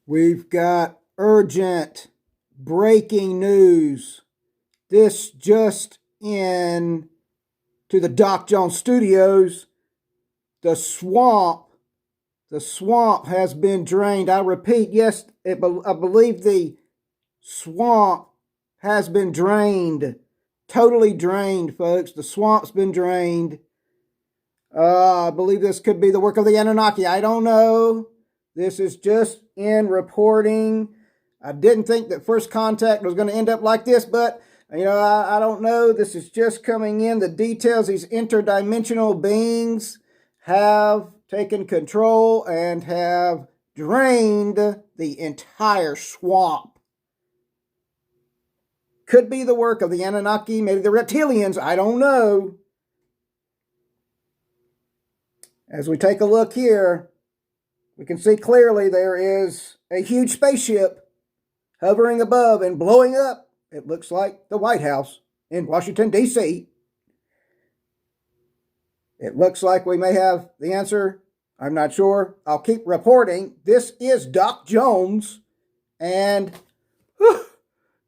We've got urgent breaking news. This just in to the Doc Jones Studios. The swamp has been drained. I repeat, yes, I believe the swamp has been drained. Totally drained, folks. The swamp's been drained. I believe this could be the work of the Anunnaki. I don't know. This is just in reporting. I didn't think that First Contact was going to end up like this, but, I don't know. This is just coming in. The details, these interdimensional beings have taken control and have drained the entire swamp. Could be the work of the Anunnaki, maybe the reptilians. I don't know. As we take a look here, we can see clearly there is a huge spaceship hovering above and blowing up. It looks like the White House in Washington, D.C. It looks like we may have the answer. I'm not sure. I'll keep reporting. This is Doc Jones and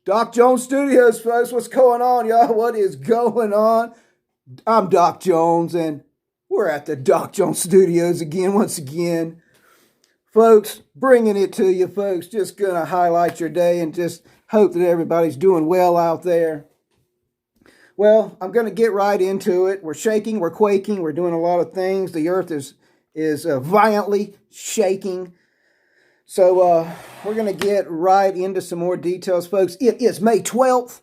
Doc Jones Studios, folks. What's going on, y'all? What is going on? I'm Doc Jones, and we're at the Doc Jones Studios once again. Folks, bringing it to you, folks. Just going to highlight your day and just hope that everybody's doing well out there. Well, I'm going to get right into it. We're shaking, we're quaking, we're doing a lot of things. The earth is violently shaking. So we're going to get right into some more details, folks. It is May 12th,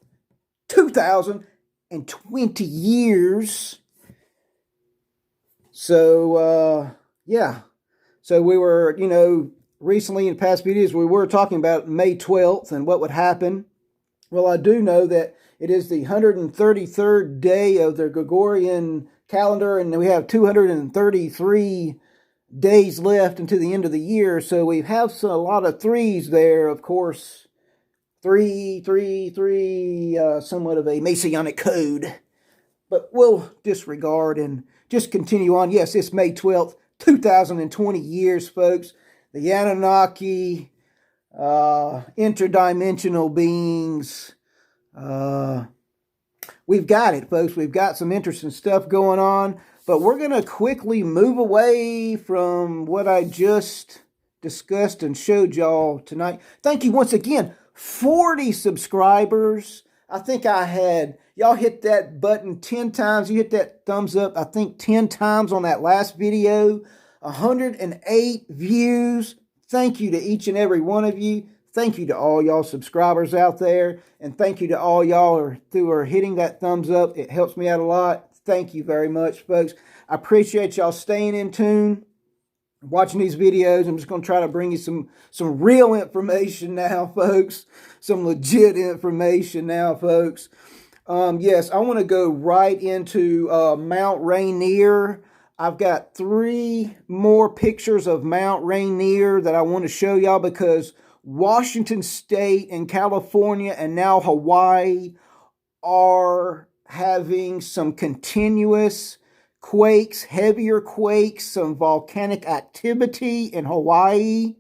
2020 years. So, yeah. So we were, recently in past videos, we were talking about May 12th and what would happen. Well, I do know that it is the 133rd day of the Gregorian calendar, and we have 233 days left until the end of the year. So we have a lot of threes there, of course. 333, somewhat of a Masonic code. But we'll disregard and just continue on. Yes, it's May 12th, 2020 years, folks. The Anunnaki, interdimensional beings. We've got it, folks. We've got some interesting stuff going on. But we're going to quickly move away from what I just discussed and showed y'all tonight. Thank you once again. 40 subscribers. I think I had, y'all hit that button 10 times. You hit that thumbs up, I think 10 times on that last video. 108 views. Thank you to each and every one of you. Thank you to all y'all subscribers out there. And thank you to all y'all who are hitting that thumbs up. It helps me out a lot. Thank you very much, folks. I appreciate y'all staying in tune, watching these videos. I'm just going to try to bring you some real information now, folks. Some legit information now, folks. Yes, I want to go right into Mount Rainier. I've got 3 more pictures of Mount Rainier that I want to show y'all because Washington State and California and now Hawaii are having some continuous quakes, heavier quakes, some volcanic activity in Hawaii.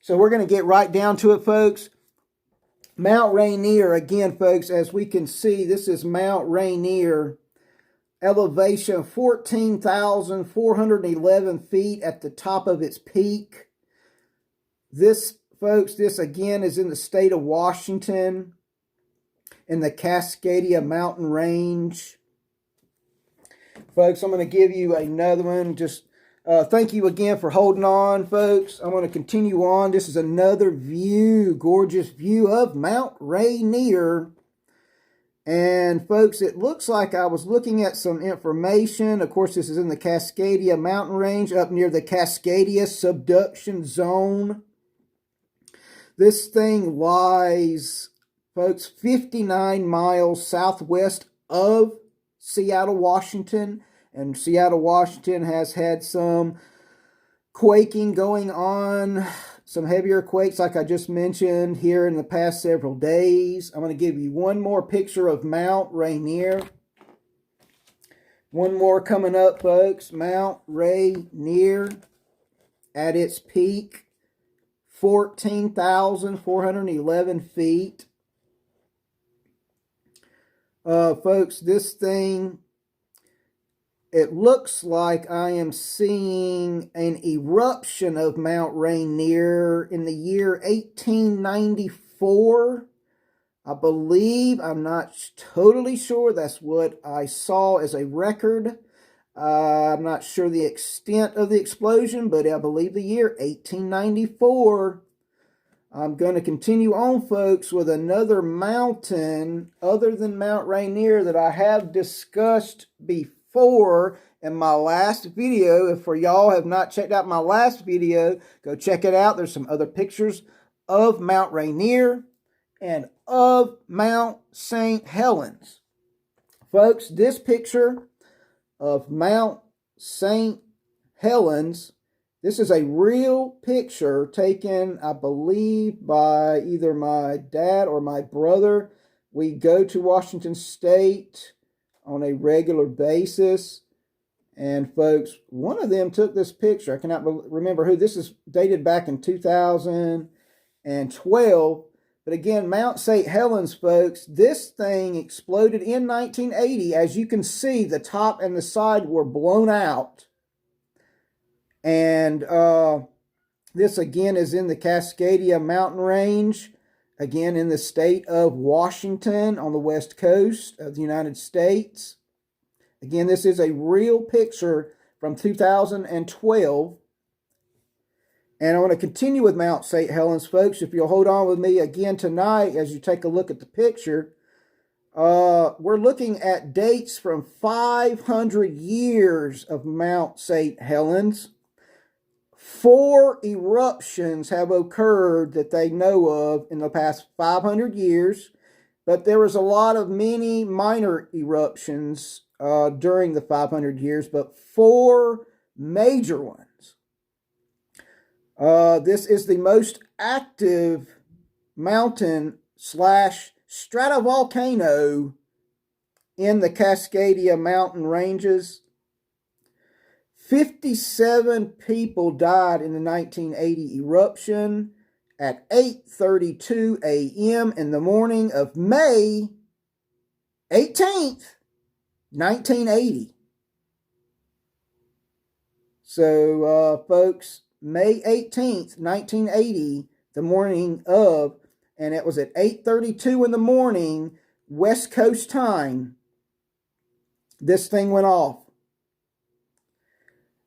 So we're going to get right down to it, folks. Mount Rainier, again, folks, as we can see, this is Mount Rainier. Elevation 14,411 feet at the top of its peak. This, folks, this again is in the state of Washington, in the CASCADIA mountain range. Folks, I'm going to give you another one. Just thank you again for holding on, folks. I'm going to continue on. This is another view, gorgeous view of Mount Rainier. And, folks, it looks like I was looking at some information. Of course, this is in the Cascadia mountain range up near the Cascadia subduction zone. This thing lies, folks, 59 miles southwest of Seattle, Washington. And Seattle, Washington has had some quaking going on, some heavier quakes like I just mentioned here in the past several days. I'm going to give you one more picture of Mount Rainier. One more coming up, folks. Mount Rainier at its peak. 14,411 feet. Folks, this thing, it looks like I am seeing an eruption of Mount Rainier in the year 1894. I believe, I'm not totally sure, that's what I saw as a record. I'm not sure the extent of the explosion, but I believe the year 1894. I'm going to continue on, folks, with another mountain other than Mount Rainier that I have discussed before in my last video. If for y'all have not checked out my last video, go check it out. There's some other pictures of Mount Rainier and of Mount St. Helens. Folks, this picture of Mount St. Helens, this is a real picture taken, I believe, by either my dad or my brother. We go to Washington State on a regular basis. And folks, one of them took this picture. I cannot remember who. This is dated back in 2012. But again, Mount St. Helens, folks, this thing exploded in 1980. As you can see, the top and the side were blown out. And this, again, is in the Cascadia mountain range, again, in the state of Washington on the west coast of the United States. Again, this is a real picture from 2012. And I want to continue with Mount St. Helens, folks. If you'll hold on with me again tonight as you take a look at the picture. We're looking at dates from 500 years of Mount St. Helens. 4 eruptions have occurred that they know of in the past 500 years. But there was a lot of many minor eruptions during the 500 years, but 4 major ones. This is the most active mountain / stratovolcano in the Cascadia mountain ranges. 57 people died in the 1980 eruption at 8:32 a.m. in the morning of May 18th, 1980. So, folks, May 18th, 1980, the morning of, and it was at 8:32 in the morning, West Coast time, this thing went off.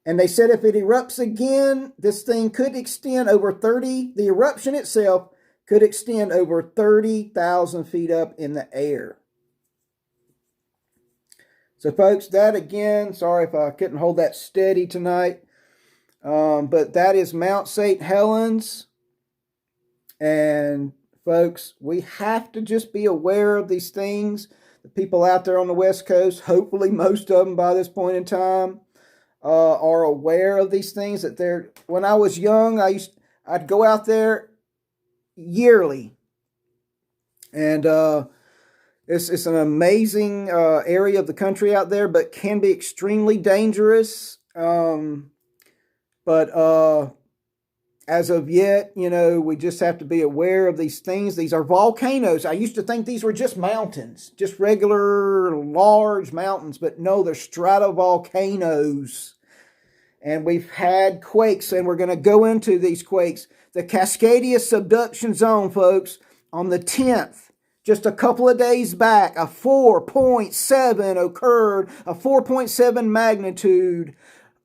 And they said if it erupts again, this thing could extend over the eruption itself could extend over 30,000 feet up in the air. So, folks, that again, sorry if I couldn't hold that steady tonight. But that is Mount St. Helens. And folks, we have to just be aware of these things. The people out there on the West Coast, hopefully most of them by this point in time, are aware of these things. That when I was young, I'd go out there yearly. And it's an amazing area of the country out there, but can be extremely dangerous. But as of yet, we just have to be aware of these things. These are volcanoes. I used to think these were just mountains, just regular large mountains, but no, they're stratovolcanoes. And we've had quakes, and we're going to go into these quakes. The Cascadia subduction zone, folks, on the 10th, just a couple of days back, a 4.7 occurred, a 4.7 magnitude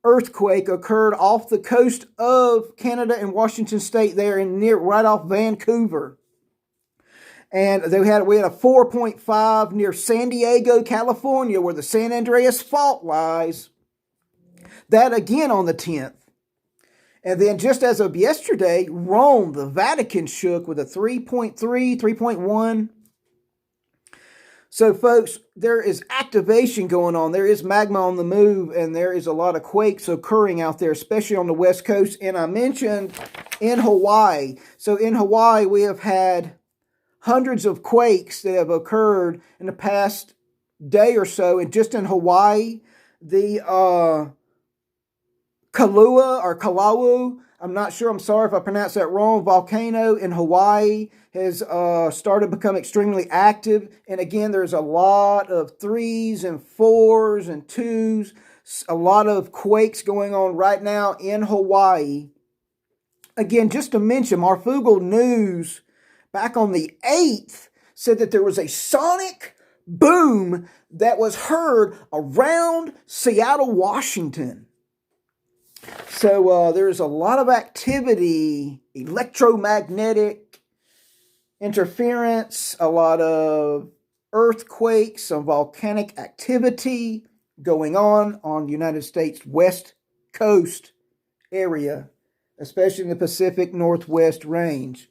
earthquake occurred off the coast of Canada and Washington State there right off Vancouver. And we had a 4.5 near San Diego, California, where the San Andreas Fault lies. That again on the 10th. And then just as of yesterday, Rome, the Vatican, shook with a 3.3, 3.1. So, folks, there is activation going on. There is magma on the move, and there is a lot of quakes occurring out there, especially on the West Coast. And I mentioned in Hawaii. So, in Hawaii, we have had hundreds of quakes that have occurred in the past day or so. And just in Hawaii, the Kaulau I'm not sure, I'm sorry if I pronounced that wrong, volcano in Hawaii has started to become extremely active. And again, there's a lot of 3s and 4s and 2s, a lot of quakes going on right now in Hawaii. Again, just to mention, Marfugal News back on the 8th said that there was a sonic boom that was heard around Seattle, Washington. So there's a lot of activity, electromagnetic interference, a lot of earthquakes, some volcanic activity going on the United States West Coast area, especially in the Pacific Northwest range.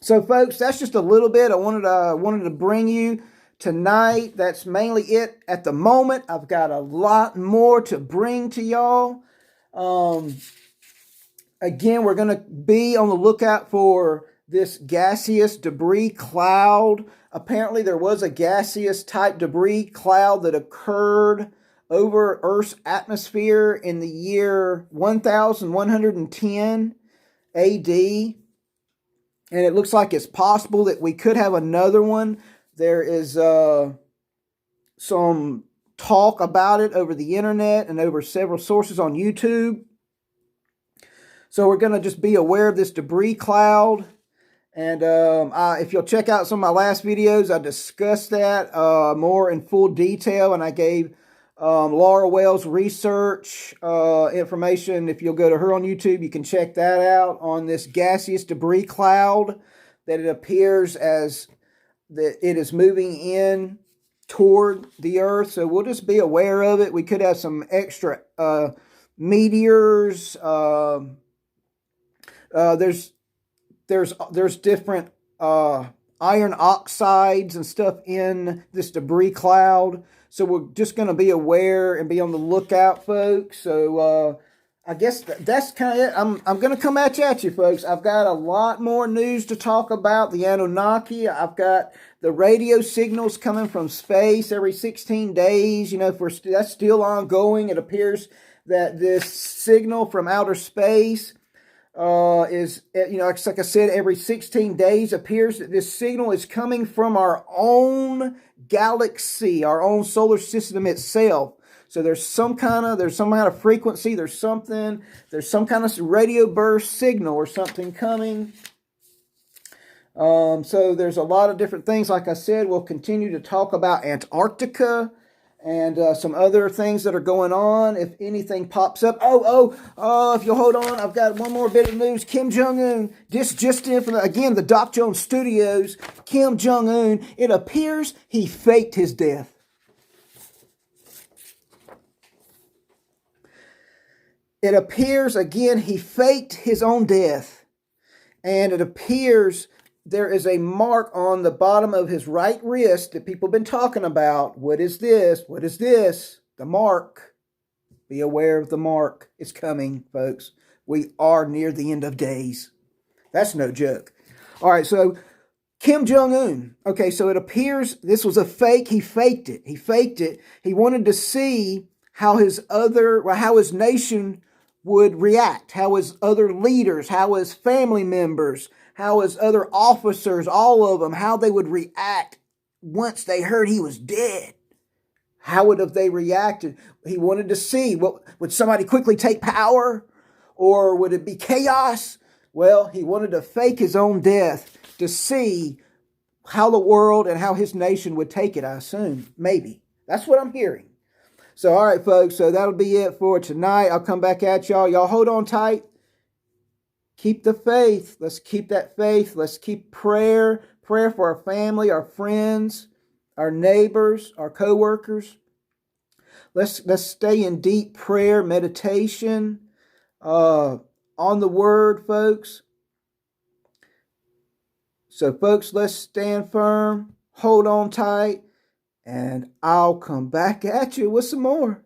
So, folks, that's just a little bit I wanted to bring you tonight. That's mainly it at the moment. I've got a lot more to bring to y'all. Again, we're going to be on the lookout for this gaseous debris cloud. Apparently, there was a gaseous type debris cloud that occurred over Earth's atmosphere in the year 1110 AD. And it looks like it's possible that we could have another one. There is some talk about it over the internet and over several sources on YouTube. So we're going to just be aware of this debris cloud. And if you'll check out some of my last videos, I discussed that more in full detail. And I gave Laura Wells research information. If you'll go to her on YouTube, you can check that out on this gaseous debris cloud that it appears as that it is moving in toward the Earth. So we'll just be aware of it. We could have some extra meteors. There's different iron oxides and stuff in this debris cloud. So we're just going to be aware and be on the lookout, folks. So I guess that's kind of it. I'm going to come at you, folks. I've got a lot more news to talk about. The Anunnaki. I've got the radio signals coming from space every 16 days. You know, that's still ongoing. It appears that this signal from outer space is, you know, like I said, every 16 days appears that this signal is coming from our own galaxy, our own solar system itself. So there's some kind of frequency, there's some kind of radio burst signal or something coming. So there's a lot of different things. Like I said, we'll continue to talk about Antarctica and some other things that are going on. If anything pops up. If you'll hold on, I've got one more bit of news. Kim Jong-Un, just in from the Doc Jones Studios. Kim Jong-Un, it appears he faked his death. It appears, again, he faked his own death. And it appears there is a mark on the bottom of his right wrist that people have been talking about. What is this? What is this? The mark. Be aware of the mark. It's coming, folks. We are near the end of days. That's no joke. All right, so Kim Jong-Un. Okay, so it appears this was a fake. He faked it. He faked it. He wanted to see how his nation would react, how his other leaders, how his family members, how his other officers, all of them, how they would react once they heard he was dead. How would have they reacted? He wanted to see, would somebody quickly take power, or would it be chaos? Well, he wanted to fake his own death to see how the world and how his nation would take it, I assume. Maybe. That's what I'm hearing. So, all right, folks. So, that'll be it for tonight. I'll come back at y'all. Y'all hold on tight. Keep the faith. Let's keep that faith. Let's keep prayer. Prayer for our family, our friends, our neighbors, our co-workers. Let's stay in deep prayer, meditation, on the Word, folks. So, folks, let's stand firm. Hold on tight. And I'll come back at you with some more.